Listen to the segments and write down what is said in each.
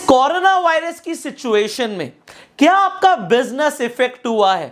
Corona virus की situation में क्या आपका बिजनेस इफेक्ट हुआ है?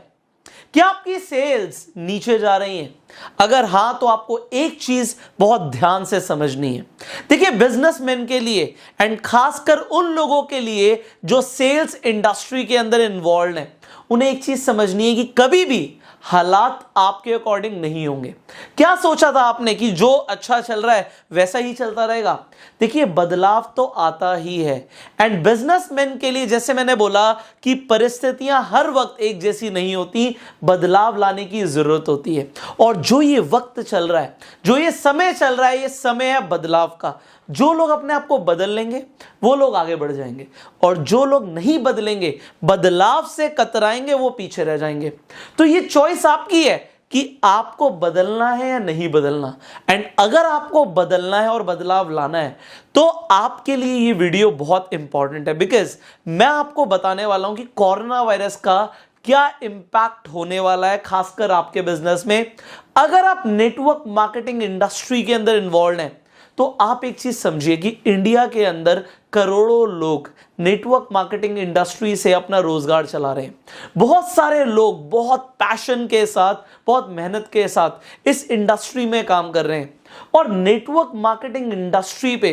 क्या आपकी सेल्स नीचे जा रही हैं? अगर हां तो आपको एक चीज बहुत ध्यान से समझनी है। देखिए, बिजनेसमैन के लिए एंड खासकर उन लोगों के लिए जो सेल्स इंडस्ट्री के अंदर इन्वॉल्व हैं, उन्हें एक चीज समझनी है कि कभी भी हालात आपके अकॉर्डिंग नहीं होंगे। क्या सोचा था आपने कि जो अच्छा चल रहा है वैसा ही चलता रहेगा? देखिए, बदलाव तो आता ही है एंड बिजनेसमैन के लिए जैसे मैंने बोला कि परिस्थितियां हर वक्त एक जैसी नहीं होती, बदलाव लाने की जरूरत होती है। और जो ये वक्त चल रहा है, जो ये समय चल रहा है, ये समय है बदलाव का। जो लोग अपने आप को बदल लेंगे वो लोग आगे बढ़ जाएंगे, और जो लोग नहीं बदलेंगे, बदलाव से कतराएंगे, वो पीछे रह जाएंगे। तो ये चॉइस आपकी है कि आपको बदलना है या नहीं बदलना। एंड अगर आपको बदलना है और बदलाव लाना है तो आपके लिए ये वीडियो बहुत इंपॉर्टेंट है, बिकॉज मैं आपको बताने वाला हूं कि कोरोना वायरस का क्या इंपैक्ट होने वाला है खासकर आपके बिजनेस में। अगर आप नेटवर्क मार्केटिंग इंडस्ट्री के अंदर इन्वॉल्व हैं तो आप एक चीज समझिए कि इंडिया के अंदर करोड़ों लोग नेटवर्क मार्केटिंग इंडस्ट्री से अपना रोजगार चला रहे हैं। बहुत सारे लोग बहुत पैशन के साथ, बहुत मेहनत के साथ इस इंडस्ट्री में काम कर रहे हैं। और नेटवर्क मार्केटिंग इंडस्ट्री पे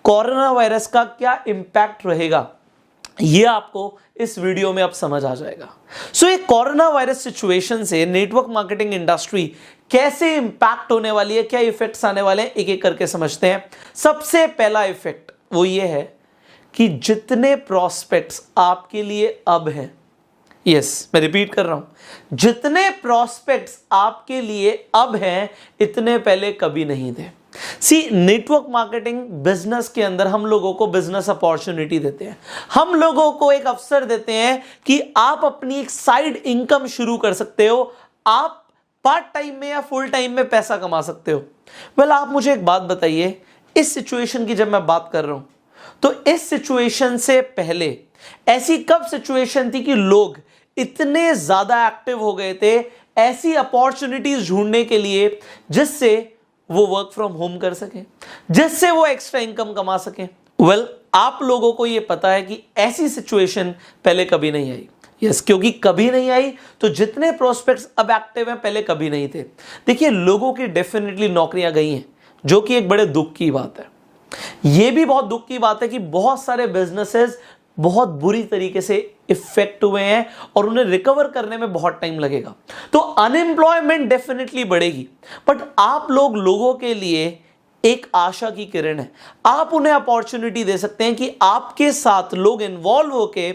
कोरोना वायरस का क्या इंपैक्ट रहेगा, ये आपको इस वीडियो में अब समझ आ जाएगा। सो ये कोरोना वायरस सिचुएशन से नेटवर्क मार्केटिंग इंडस्ट्री कैसे इंपैक्ट होने वाली है, क्या इफेक्ट्स आने वाले हैं, एक एक करके समझते हैं। सबसे पहला इफेक्ट वो ये है कि जितने प्रोस्पेक्ट्स आपके लिए अब हैं, यस मैं रिपीट कर रहा हूं, जितने प्रोस्पेक्ट्स आपके लिए अब हैं इतने पहले कभी नहीं थे। नेटवर्क मार्केटिंग बिजनेस के अंदर हम लोगों को बिजनेस अपॉर्चुनिटी देते हैं, हम लोगों को एक अवसर देते हैं कि आप अपनी एक साइड इनकम शुरू कर सकते हो, आप पार्ट टाइम में या फुल टाइम में पैसा कमा सकते हो। वेल, आप मुझे एक बात बताइए, इस सिचुएशन की जब मैं बात कर रहा हूं तो इस सिचुएशन से पहले ऐसी कब सिचुएशन थी कि लोग इतने ज्यादा एक्टिव हो गए थे ऐसी अपॉर्चुनिटीज ढूंढने के लिए जिससे वो वर्क फ्रॉम होम कर सके, जिससे वो एक्स्ट्रा इनकम कमा सके? वेल, आप लोगों को ये पता है कि ऐसी सिचुएशन पहले कभी नहीं आई। यस, क्योंकि कभी नहीं आई तो जितने प्रोस्पेक्ट्स अब एक्टिव हैं पहले कभी नहीं थे। देखिए, लोगों की डेफिनेटली नौकरियां गई हैं, जो कि एक बड़े दुख की बात है। यह भी बहुत दुख की बात है कि बहुत सारे बिजनेसेस बहुत बुरी तरीके से इफेक्ट हुए हैं और उन्हें रिकवर करने में बहुत टाइम लगेगा। तो अनएम्प्लॉयमेंट डेफिनेटली बढ़ेगी, बट आप लोगों के लिए एक आशा की किरण है। आप उन्हें अपॉर्चुनिटी दे सकते हैं कि आपके साथ लोग इन्वॉल्व होके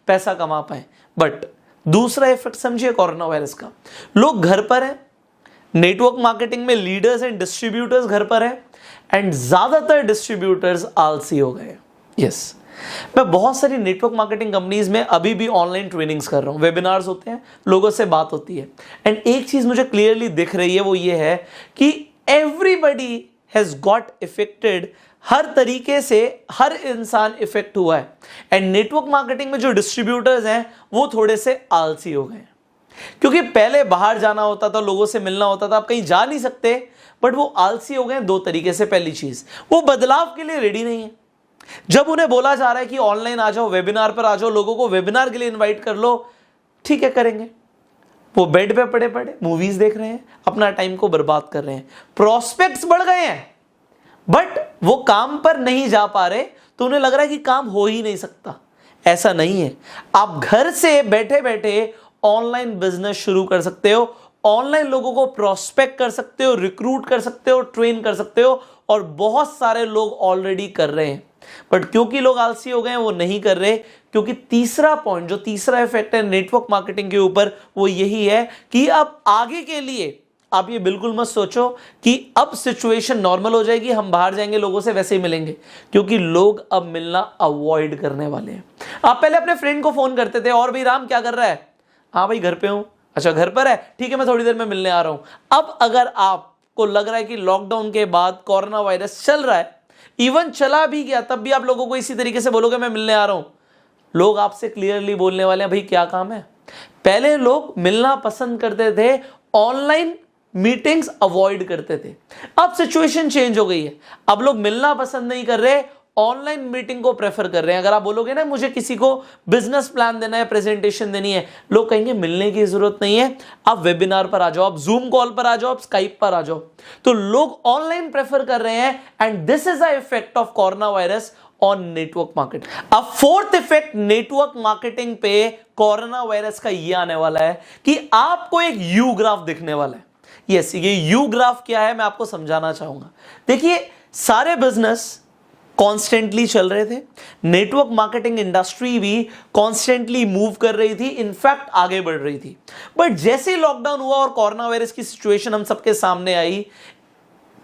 पैसा कमा पाए। बट दूसरा इफेक्ट समझिए कोरोना वायरस का, लोग घर पर हैं, नेटवर्क मार्केटिंग में लीडर्स एंड डिस्ट्रीब्यूटर्स घर पर हैं एंड ज्यादातर डिस्ट्रीब्यूटर्स आलसी हो गए। यस, मैं बहुत सारी नेटवर्क मार्केटिंग कंपनीज में अभी भी ऑनलाइन ट्रेनिंग्स कर रहा हूं, वेबिनार्स होते हैं, लोगों से बात होती है एंड एक चीज मुझे क्लियरली दिख रही है, वो ये है कि एवरीबडी हैज गॉट इफेक्टेड। हर तरीके से हर इंसान इफेक्ट हुआ है एंड नेटवर्क मार्केटिंग में जो डिस्ट्रीब्यूटर्स हैं वो थोड़े से आलसी हो गए, क्योंकि पहले बाहर जाना होता था, लोगों से मिलना होता था, आप कहीं जा नहीं सकते, बट वो आलसी हो गए दो तरीके से। पहली चीज, वो बदलाव के लिए रेडी नहीं है। जब उन्हें बोला जा रहा है कि ऑनलाइन आ जाओ, वेबिनार पर आ जाओ, लोगों को वेबिनार के लिए इनवाइट कर लो, ठीक है करेंगे, वो बेड पे पड़े पड़े मूवीज देख रहे हैं, अपना टाइम को बर्बाद कर रहे हैं। प्रोस्पेक्ट्स बढ़ गए हैं बट वो काम पर नहीं जा पा रहे, तो उन्हें लग रहा है कि काम हो ही नहीं सकता। ऐसा नहीं है, आप घर से बैठे बैठे ऑनलाइन बिजनेस शुरू कर सकते हो, ऑनलाइन लोगों को प्रोस्पेक्ट कर सकते हो, रिक्रूट कर सकते हो, ट्रेन कर सकते हो, और बहुत सारे लोग ऑलरेडी कर रहे हैं। बट क्योंकि लोग आलसी हो गए हैं वो नहीं कर रहे, क्योंकि तीसरा पॉइंट, जो तीसरा इफेक्ट है नेटवर्क मार्केटिंग के ऊपर, वो यही है कि अब आगे के लिए आप ये बिल्कुल मत सोचो कि अब सिचुएशन नॉर्मल हो जाएगी, हम बाहर जाएंगे लोगों से वैसे ही मिलेंगे, क्योंकि लोग अब मिलना अवॉइड करने वाले हैं। आप पहले अपने फ्रेंड को फोन करते थे, और भाई राम क्या कर रहा है? हाँ भाई घर पे हूं। अच्छा घर पर है, ठीक है मैं थोड़ी देर में मिलने आ रहा हूं। अब अगर आपको लग रहा है कि लॉकडाउन के बाद कोरोना वायरस चल रहा है, इवन चला भी गया, तब भी आप लोगों को इसी तरीके से बोलोगे मैं मिलने आ रहा हूं, लोग आपसे क्लियरली बोलने वाले हैं भाई क्या काम है। पहले लोग मिलना पसंद करते थे, ऑनलाइन मीटिंग्स अवॉइड करते थे। अब सिचुएशन चेंज हो गई है, अब लोग मिलना पसंद नहीं कर रहे, ऑनलाइन मीटिंग को प्रेफर कर रहे हैं। अगर आप बोलोगे ना मुझे किसी को बिजनेस प्लान देना है, प्रेजेंटेशन देनी है, लोग कहेंगे मिलने की जरूरत नहीं है, आप वेबिनार पर आ जाओ, आप जूम कॉल पर आ जाओ, आप स्काइप पर आ जाओ। तो लोग ऑनलाइन प्रेफर कर रहे हैं and this is the effect of corona virus on network marketing. अब फोर्थ इफेक्ट नेटवर्क मार्केटिंग पे कोरोना वायरस का ये आने वाला है कि आपको एक यू ग्राफ दिखने वाला है। यस, ये यू ग्राफ क्या है मैं आपको समझाना चाहूंगा। देखिए, सारे बिजनेस कॉन्स्टेंटली चल रहे थे, नेटवर्क मार्केटिंग इंडस्ट्री भी कॉन्स्टेंटली मूव कर रही थी, इनफैक्ट आगे बढ़ रही थी। बट जैसे ही लॉकडाउन हुआ और कोरोना वायरस की सिचुएशन हम सबके सामने आई,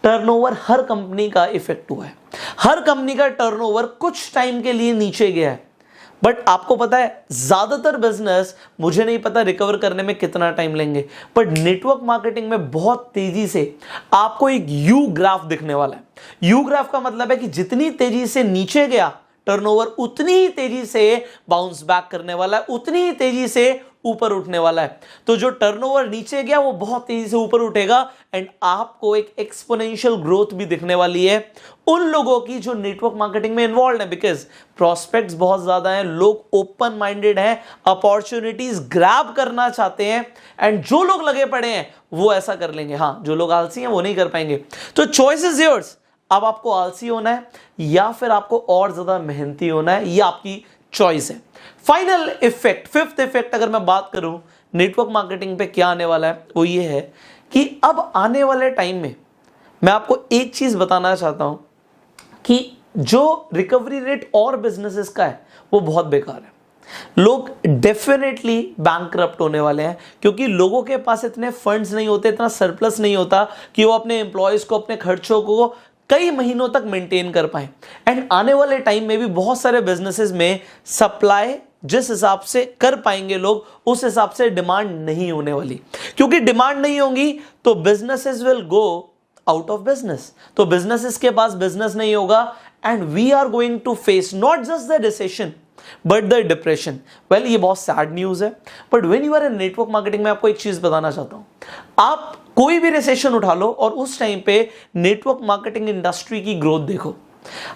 टर्नओवर हर कंपनी का इफेक्ट हुआ है। हर कंपनी का टर्नओवर कुछ टाइम के लिए नीचे गया है। बट आपको पता है ज्यादातर बिजनेस, मुझे नहीं पता रिकवर करने में कितना टाइम लेंगे, बट नेटवर्क मार्केटिंग में बहुत तेजी से आपको एक यू ग्राफ दिखने वाला है। यू ग्राफ का मतलब है कि जितनी तेजी से नीचे गया टर्नओवर, उतनी ही तेजी से बाउंस बैक करने वाला है, उतनी ही तेजी से ऊपर उठने वाला है। तो जो टर्नओवर नीचे गया वो बहुत तेजी से ऊपर उठेगा एंड आपको एक एक्सपोनेंशियल ग्रोथ भी दिखने वाली है उन लोगों की जो नेटवर्क मार्केटिंग में इन्वॉल्व है। बिकॉज प्रोस्पेक्ट्स बहुत ज्यादा हैं, लोग ओपन माइंडेड हैं, अपॉर्चुनिटीज ग्रैब करना चाहते हैं एंड जो लोग लगे पड़े हैं वो ऐसा कर लेंगे। हाँ, जो लोग आलसी हैं वो नहीं कर पाएंगे। तो चॉइस इज योर्स। अब आपको आलसी होना है या फिर आपको और ज्यादा मेहनती होना है, ये आपकी चॉइस है। फाइनल इफेक्ट, फिफ्थ इफेक्ट अगर मैं बात करूं नेटवर्क मार्केटिंग पे क्या आने वाला है, वो ये है कि अब आने वाले टाइम में मैं आपको एक चीज बताना चाहता हूं कि जो रिकवरी रेट और बिजनेसेस का है वो बहुत बेकार है। लोग डेफिनेटली बैंकरप्ट होने वाले हैं क्योंकि लोगों के पास इतने फंड्स नहीं होते, इतना सरप्लस नहीं होता कि वो अपने एम्प्लॉयज को, अपने खर्चों को कई महीनों तक मेंटेन कर पाए। एंड आने वाले टाइम में भी बहुत सारे बिजनेसेस में सप्लाई जिस हिसाब से कर पाएंगे लोग, उस हिसाब से डिमांड नहीं होने वाली। क्योंकि डिमांड नहीं होगी तो businesses will go out of business. तो बिजनेसेस के पास बिजनेस नहीं होगा and we are going to face not just the recession but the depression. Well, ये बहुत सैड न्यूज है, but when you are in network marketing, मैं आपको एक चीज बताना चाहता हूं। आप कोई भी रिसेशन उठा लो और उस टाइम पे नेटवर्क मार्केटिंग इंडस्ट्री की ग्रोथ देखो।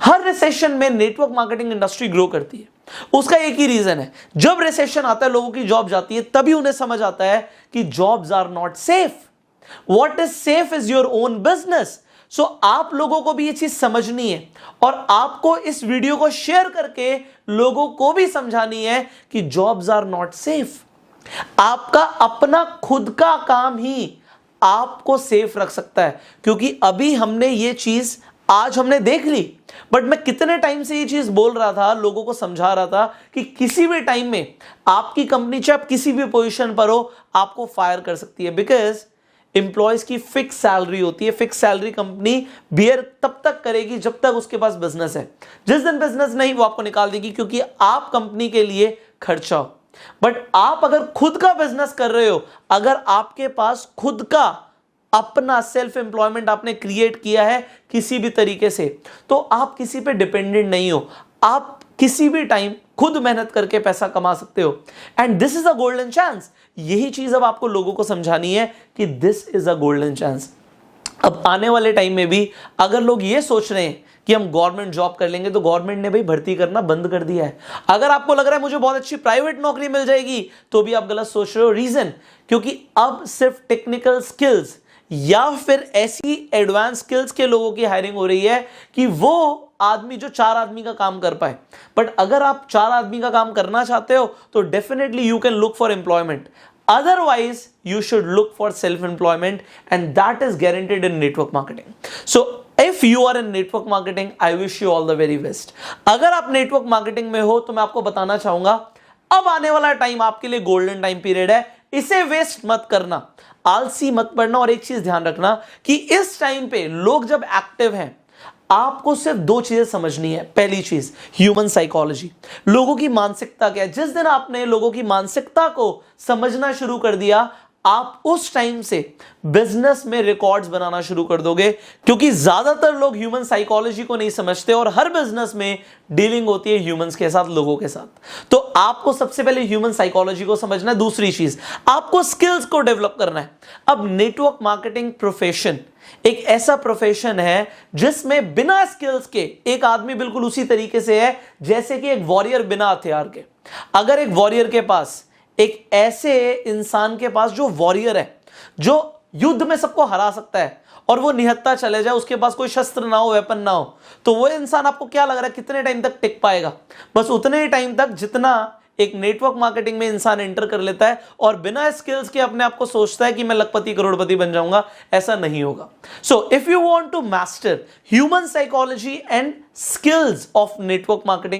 हर रिसेशन में नेटवर्क मार्केटिंग इंडस्ट्री ग्रो करती है। उसका एक ही रीजन है, जब रिसेशन आता है लोगों की जॉब जाती है, तभी उन्हें समझ आता है कि jobs are not safe. What is safe is your own business. So आप लोगों को भी ये चीज समझनी है और आपको इस वीडियो को शेयर करके लोगों को भी समझानी है कि जॉब्स आर नॉट सेफ। आपका अपना खुद का काम ही आपको सेफ रख सकता है। क्योंकि अभी हमने ये चीज आज हमने देख ली, बट मैं कितने टाइम से ये चीज बोल रहा था, लोगों को समझा रहा था कि किसी भी टाइम में आपकी कंपनी, चाहे आप किसी भी पोजीशन पर हो, आपको फायर कर सकती है। बिकॉज एम्प्लॉयज की फिक्स सैलरी होती है। फिक्स सैलरी कंपनी बियर तब तक करेगी जब तक उसके पास बिजनेस है। जिस दिन बिजनेस नहीं, वो आपको निकाल देगी क्योंकि आप कंपनी के लिए खर्चा हो। बट आप अगर खुद का बिजनेस कर रहे हो, अगर आपके पास खुद का अपना सेल्फ एम्प्लॉयमेंट आपने क्रिएट किया है किसी भी तरीके से, तो आप किसी पे डिपेंडेंट नहीं हो। आप किसी भी टाइम खुद मेहनत करके पैसा कमा सकते हो and this is a golden chance. यही चीज अब आपको लोगों को समझानी है कि this is a golden chance. अब आने वाले टाइम में भी अगर लोग ये सोच रहे हैं कि हम गवर्नमेंट जॉब कर लेंगे, तो गवर्नमेंट ने भाई भर्ती करना बंद कर दिया है। अगर आपको लग रहा है मुझे बहुत अच्छी प्राइवेट नौकरी मिल जाएगी, तो भी आप गलत सोच रहे हो। रीजन, क्योंकि अब सिर्फ टेक्निकल स्किल्स या फिर ऐसी एडवांस स्किल्स के लोगों की हायरिंग हो रही है कि वो आदमी जो 4 आदमी का काम कर पाए। बट अगर आप 4 आदमी का काम करना चाहते हो तो definitely you can look for employment, otherwise you should look for self employment and that is guaranteed in network marketing. So if you are in network marketing, I wish you all the very best. अगर आप network marketing में हो तो मैं आपको बताना चाहूंगा, अब आने वाला टाइम आपके लिए गोल्डन टाइम पीरियड है। इसे वेस्ट मत करना, आलसी मत पड़ना। और एक चीज ध्यान रखना कि इस टाइम पे लोग जब एक्टिव हैं, आपको सिर्फ 2 चीजें समझनी है। पहली चीज, ह्यूमन साइकोलॉजी, लोगों की मानसिकता क्या है। जिस दिन आपने लोगों की मानसिकता को समझना शुरू कर दिया, आप उस टाइम से बिजनेस में रिकॉर्ड्स बनाना शुरू कर दोगे, क्योंकि ज्यादातर लोग ह्यूमन साइकोलॉजी को नहीं समझते और हर बिजनेस में डीलिंग होती है ह्यूमंस के साथ, लोगों के साथ। तो आपको सबसे पहले ह्यूमन साइकोलॉजी को समझना है। दूसरी चीज, आपको स्किल्स को डेवलप करना है। अब नेटवर्क मार्केटिंग प्रोफेशन एक ऐसा प्रोफेशन है जिसमें बिना स्किल्स के एक आदमी बिल्कुल उसी तरीके से है जैसे कि एक वॉरियर बिना हथियार के। अगर एक वॉरियर के पास, एक ऐसे इंसान के पास जो वॉरियर है, जो युद्ध में सबको हरा सकता है और वो निहत्था चले जाए, उसके पास कोई शस्त्र ना हो, वेपन ना हो, तो वो इंसान आपको क्या लग रहा है कितने टाइम तक टिक पाएगा? बस उतने ही टाइम तक जितना एक नेटवर्क मार्केटिंग में इंसान एंटर कर लेता है और बिना स्किल्स के अपने आप को सोचता है कि मैं लखपति करोड़पति बन जाऊंगा। ऐसा नहीं होगा। So if you want to master human psychology and skills of network marketing,